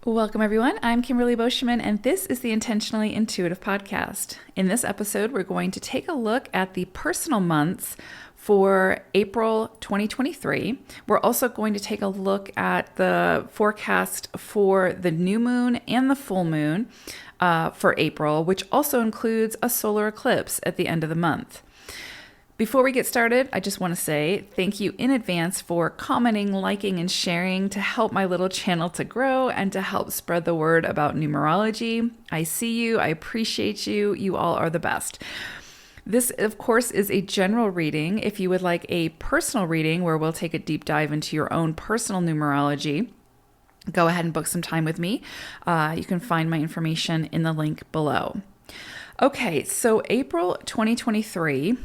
Welcome, everyone. I'm Kimberly Boschman, and this is the Intentionally Intuitive Podcast. In this episode, we're going to take a look at the personal months for April 2023. We're also going to take a look at the forecast for the new moon and the full moon for April, which also includes a solar eclipse at the end of the month. Before we get started, I just want to say thank you in advance for commenting, liking, and sharing to help my little channel to grow and to help spread the word about numerology. I see you. I appreciate you. You all are the best. This, of course, is a general reading. If you would like a personal reading where we'll take a deep dive into your own personal numerology, go ahead and book some time with me. You can find my information in the link below. Okay, so April 2023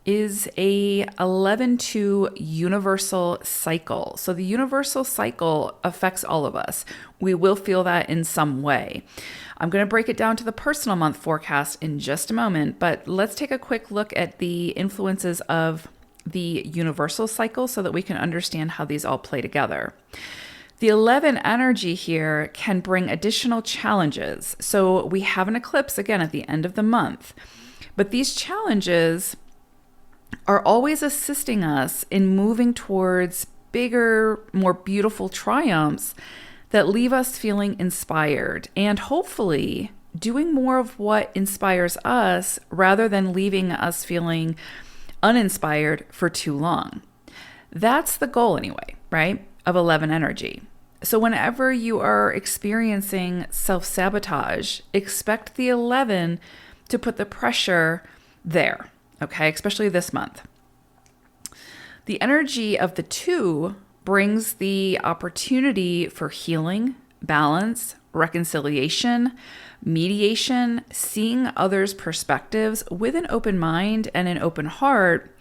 is a 11-2 universal cycle. So the universal cycle affects all of us. We will feel that in some way. I'm going to break it down to the personal month forecast in just a moment, but let's take a quick look at the influences of the universal cycle so that we can understand how these all play together. The 11 energy here can bring additional challenges. So we have an eclipse again at the end of the month, but these challenges are always assisting us in moving towards bigger, more beautiful triumphs that leave us feeling inspired and hopefully doing more of what inspires us rather than leaving us feeling uninspired for too long. That's the goal anyway, right? Of 11 energy. So whenever you are experiencing self-sabotage, expect the 11 to put the pressure there. Okay, especially this month. The energy of the 2 brings the opportunity for healing, balance, reconciliation, mediation, seeing others' perspectives with an open mind and an open heart,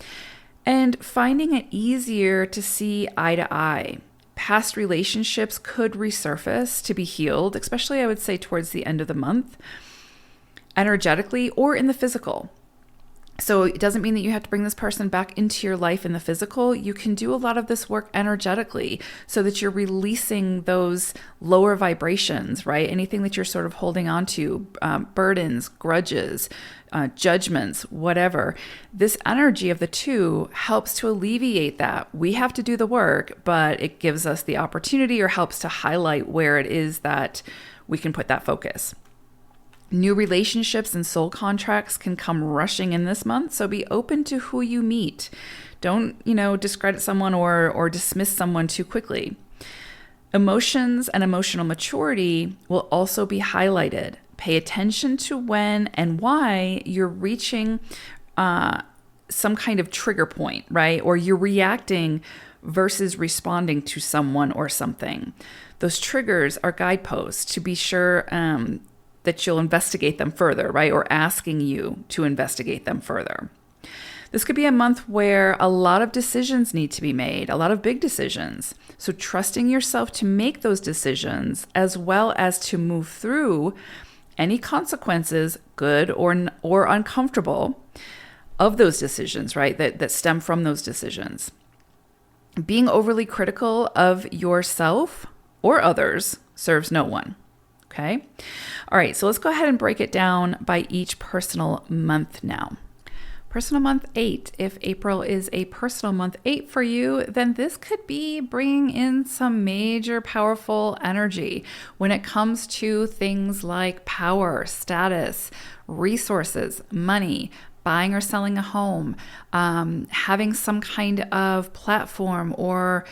and finding it easier to see eye to eye. Past relationships could resurface to be healed, especially I would say towards the end of the month, energetically or in the physical. So it doesn't mean that you have to bring this person back into your life in the physical. You can do a lot of this work energetically so that you're releasing those lower vibrations, right? Anything that you're sort of holding on to, burdens, grudges, judgments, whatever. This energy of the 2 helps to alleviate that. We have to do the work, but it gives us the opportunity or helps to highlight where it is that we can put that focus. New relationships and soul contracts can come rushing in this month, so be open to who you meet. Don't, discredit someone or dismiss someone too quickly. Emotions and emotional maturity will also be highlighted. Pay attention to when and why you're reaching some kind of trigger point, right? Or you're reacting versus responding to someone or something. Those triggers are guideposts to be sure that you'll investigate them further, right? Or asking you to investigate them further. This could be a month where a lot of decisions need to be made, a lot of big decisions. So trusting yourself to make those decisions as well as to move through any consequences, good or uncomfortable, of those decisions, right? That stem from those decisions. Being overly critical of yourself or others serves no one. Okay. All right. So let's go ahead and break it down by each personal month now. Personal month 8. If April is a personal month 8 for you, then this could be bringing in some major powerful energy when it comes to things like power, status, resources, money, buying or selling a home, having some kind of platform or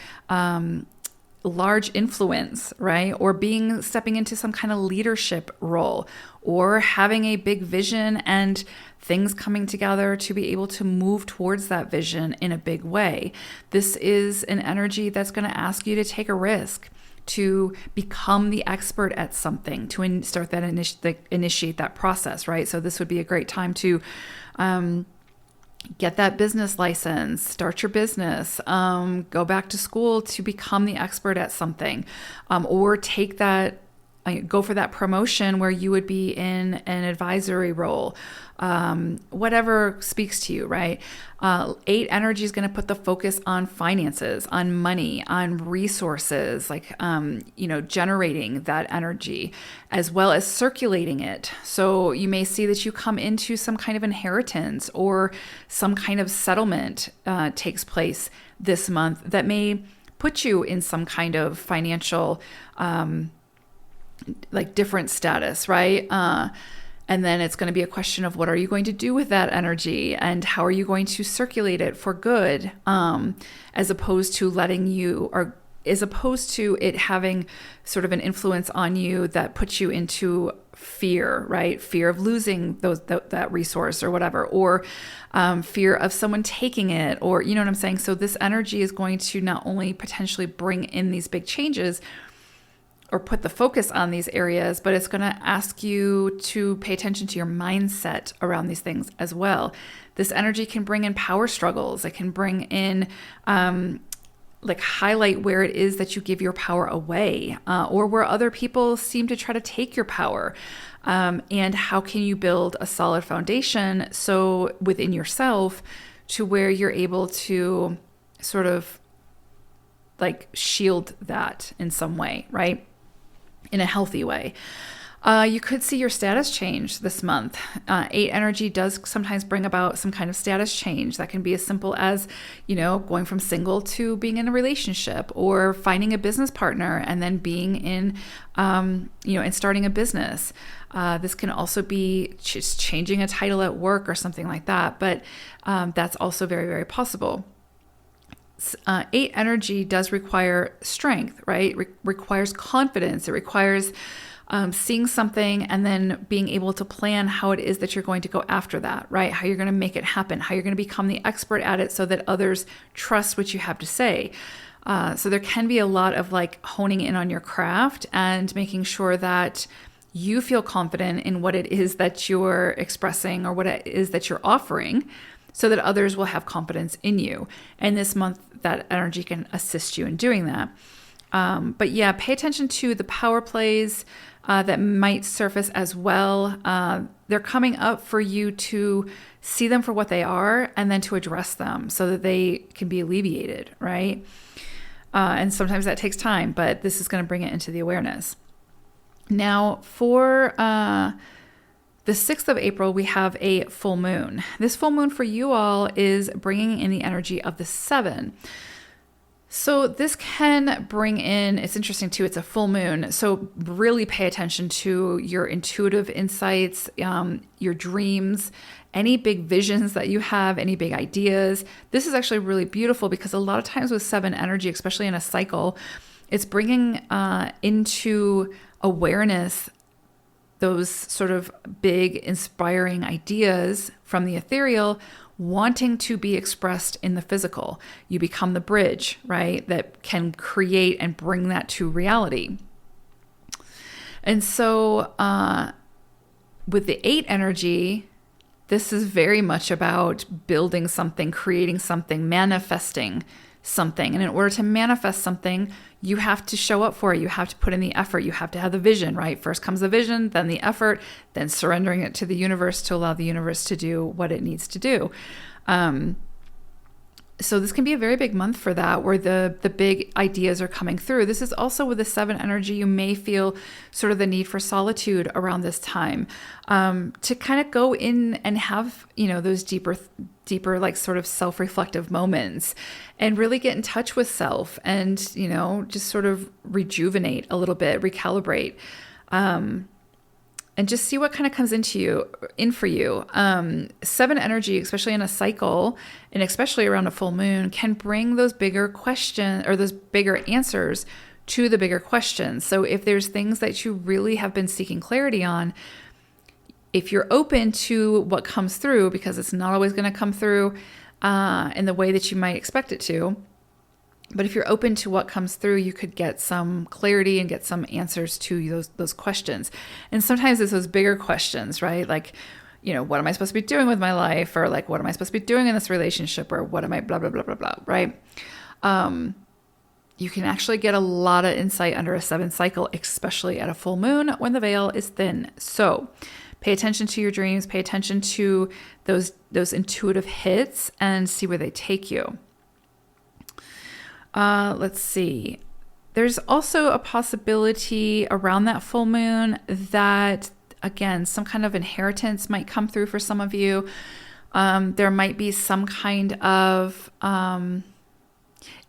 large influence, right? Or stepping into some kind of leadership role, or having a big vision and things coming together to be able to move towards that vision in a big way. This is an energy that's going to ask you to take a risk, to become the expert at something, to start that initiate that process, right? So this would be a great time to get that business license, start your business, go back to school to become the expert at something, or take that go for that promotion where you would be in an advisory role, whatever speaks to you, right? 8 energy is going to put the focus on finances, on money, on resources, like, generating that energy as well as circulating it. So you may see that you come into some kind of inheritance or some kind of settlement takes place this month that may put you in some kind of financial like different status, right? And then it's going to be a question of what are you going to do with that energy and how are you going to circulate it for good, as opposed to as opposed to it having sort of an influence on you that puts you into fear, right? Fear of losing that resource or whatever, or fear of someone taking it, or you know what I'm saying? So this energy is going to not only potentially bring in these big changes or put the focus on these areas, but it's going to ask you to pay attention to your mindset around these things as well. This energy can bring in power struggles. It can bring in like highlight where it is that you give your power away, or where other people seem to try to take your power. And how can you build a solid foundation so within yourself to where you're able to sort of like shield that in some way, right? In a healthy way. You could see your status change this month. 8 energy does sometimes bring about some kind of status change. That can be as simple as, going from single to being in a relationship, or finding a business partner and then being in, and starting a business. This can also be just changing a title at work or something like that. But that's also very, very possible. 8 energy does require strength, right? Requires confidence. It requires seeing something and then being able to plan how it is that you're going to go after that, right? How you're going to make it happen, how you're going to become the expert at it so that others trust what you have to say. So there can be a lot of like honing in on your craft and making sure that you feel confident in what it is that you're expressing or what it is that you're offering, so that others will have confidence in you. And this month, that energy can assist you in doing that. But yeah, pay attention to the power plays that might surface as well. They're coming up for you to see them for what they are and then to address them so that they can be alleviated, right? And sometimes that takes time, but this is going to bring it into the awareness. Now, for the 6th of April, we have a full moon. This full moon for you all is bringing in the energy of the 7. So this can bring in, it's interesting too, it's a full moon. So really pay attention to your intuitive insights, your dreams, any big visions that you have, any big ideas. This is actually really beautiful because a lot of times with 7 energy, especially in a cycle, it's bringing into awareness those sort of big, inspiring ideas from the ethereal wanting to be expressed in the physical. You become the bridge, right, that can create and bring that to reality. And so with the 8 energy, this is very much about building something, creating something, manifesting something. And in order to manifest something, you have to show up for it. You have to put in the effort. You have to have the vision, right? First comes the vision, then the effort, then surrendering it to the universe to allow the universe to do what it needs to do. So this can be a very big month for that, where the big ideas are coming through. This is also with the 7 energy, you may feel sort of the need for solitude around this time, to kind of go in and have, those deeper like sort of self-reflective moments and really get in touch with self and, just sort of rejuvenate a little bit, recalibrate, and just see what kind of comes in for you. 7 energy, especially in a cycle and especially around a full moon, can bring those bigger questions or those bigger answers to the bigger questions. So if there's things that you really have been seeking clarity on, if you're open to what comes through, because it's not always going to come through in the way that you might expect it to, but if you're open to what comes through, you could get some clarity and get some answers to those questions. And sometimes it's those bigger questions, right? Like, what am I supposed to be doing with my life? Or like, what am I supposed to be doing in this relationship? Or what am I blah, blah, blah, blah, blah, right? You can actually get a lot of insight under a 7 cycle, especially at a full moon when the veil is thin. So pay attention to your dreams, pay attention to those intuitive hits and see where they take you. Let's see. There's also a possibility around that full moon that, again, some kind of inheritance might come through for some of you. There might be some kind of...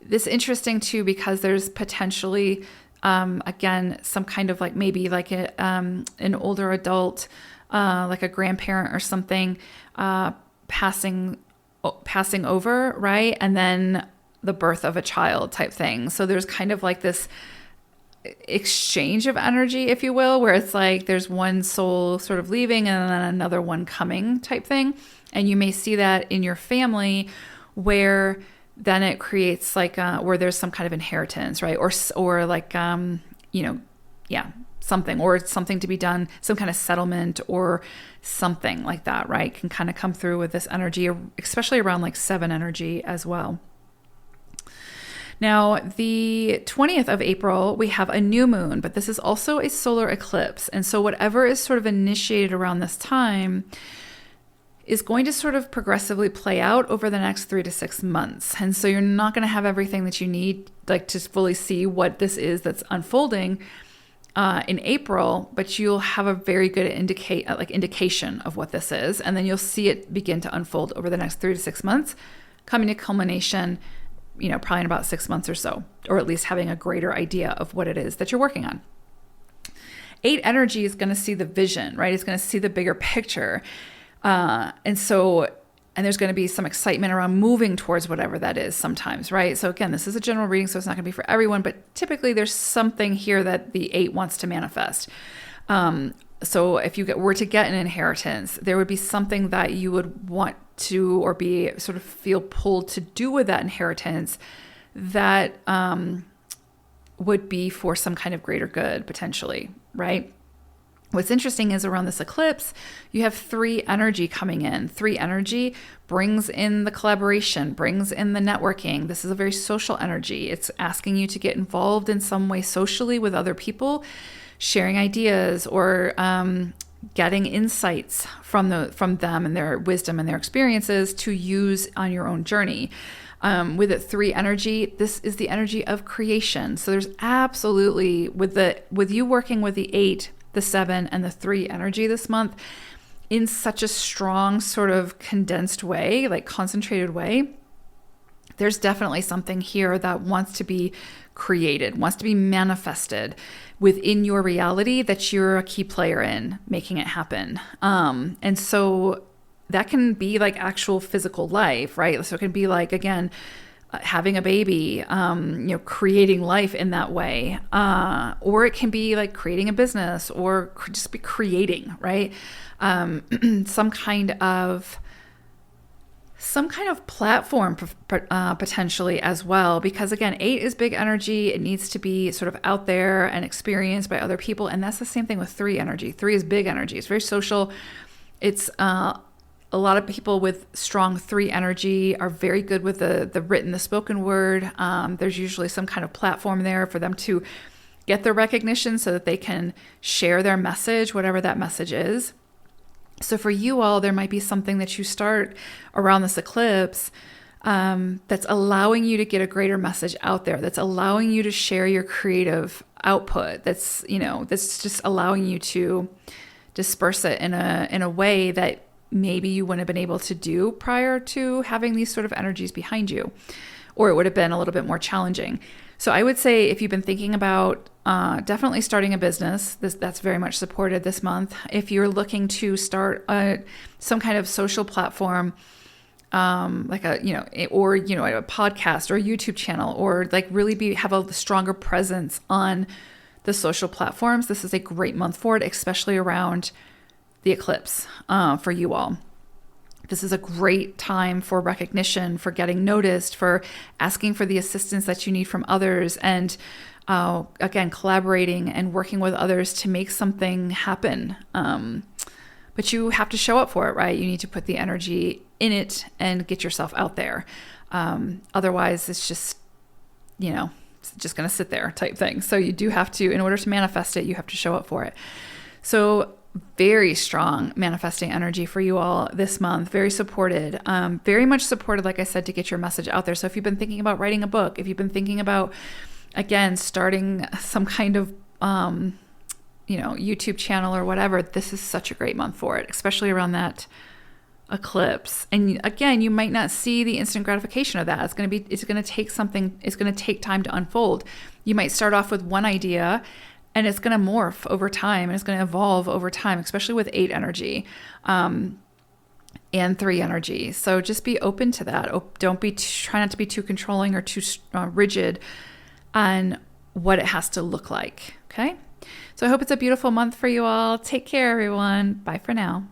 This is interesting too, because there's potentially, again, some kind of like maybe like an older adult, like a grandparent or something, passing over, right? And then the birth of a child type thing. So there's kind of like this exchange of energy, if you will, where it's like there's one soul sort of leaving and then another one coming type thing. And you may see that in your family where then it creates like where there's some kind of inheritance, right? Or like, something, or something to be done, some kind of settlement or something like that, right? Can kind of come through with this energy, especially around like 7 energy as well. Now, the 20th of April, we have a new moon, but this is also a solar eclipse. And so whatever is sort of initiated around this time is going to sort of progressively play out over the next 3 to 6 months. And so you're not going to have everything that you need, like to fully see what this is that's unfolding in April, but you'll have a very good indication of what this is. And then you'll see it begin to unfold over the next 3 to 6 months, coming to culmination, probably in about 6 months or so, or at least having a greater idea of what it is that you're working on. 8 energy is going to see the vision, right? It's going to see the bigger picture. And there's going to be some excitement around moving towards whatever that is sometimes, right? So again, this is a general reading, so it's not going to be for everyone, but typically there's something here that the 8 wants to manifest. So if you were to get an inheritance, there would be something that you would want to, or be sort of feel pulled to do with that inheritance that would be for some kind of greater good potentially, right? What's interesting is around this eclipse, you have 3 energy coming in. 3 energy brings in the collaboration, brings in the networking. This is a very social energy. It's asking you to get involved in some way socially with other people, sharing ideas, or getting insights from them and their wisdom and their experiences to use on your own journey. With it 3 energy, this is the energy of creation. So there's absolutely, with you working with the 8, the 7, and the 3 energy this month in such a strong sort of condensed way, like concentrated way, there's definitely something here that wants to be created, wants to be manifested within your reality that you're a key player in making it happen. And so that can be like actual physical life, right? So it can be like, again, having a baby, creating life in that way. Or it can be like creating a business, or just be creating, right? Some kind of platform potentially as well, because again, 8 is big energy. It needs to be sort of out there and experienced by other people. And that's the same thing with 3 energy. 3 is big energy. It's very social. It's, a lot of people with strong 3 energy are very good with the written, the spoken word. There's usually some kind of platform there for them to get their recognition so that they can share their message, whatever that message is. So for you all, there might be something that you start around this eclipse that's allowing you to get a greater message out there, that's allowing you to share your creative output, that's just allowing you to disperse it in a way that maybe you wouldn't have been able to do prior to having these sort of energies behind you, or it would have been a little bit more challenging. So I would say if you've been thinking about definitely starting a business, that's very much supported this month. If you're looking to start some kind of social platform, like a podcast or a YouTube channel, or like really have a stronger presence on the social platforms, this is a great month for it, especially around the eclipse for you all. This is a great time for recognition, for getting noticed, for asking for the assistance that you need from others, and again, collaborating and working with others to make something happen. But you have to show up for it, right? You need to put the energy in it and get yourself out there. Otherwise, it's just, just going to sit there type thing. So you do have to, in order to manifest it, you have to show up for it. So very strong manifesting energy for you all this month. Very supported, very much supported, like I said, to get your message out there. So if you've been thinking about writing a book, if you've been thinking about, again, starting some kind of, YouTube channel or whatever, this is such a great month for it, especially around that eclipse. And again, you might not see the instant gratification of that. It's going to take time to unfold. You might start off with one idea and it's going to morph over time and it's going to evolve over time, especially with 8 energy, and 3 energy. So just be open to that. Try not to be too controlling or too rigid on what it has to look like. Okay. So I hope it's a beautiful month for you all. Take care, everyone. Bye for now.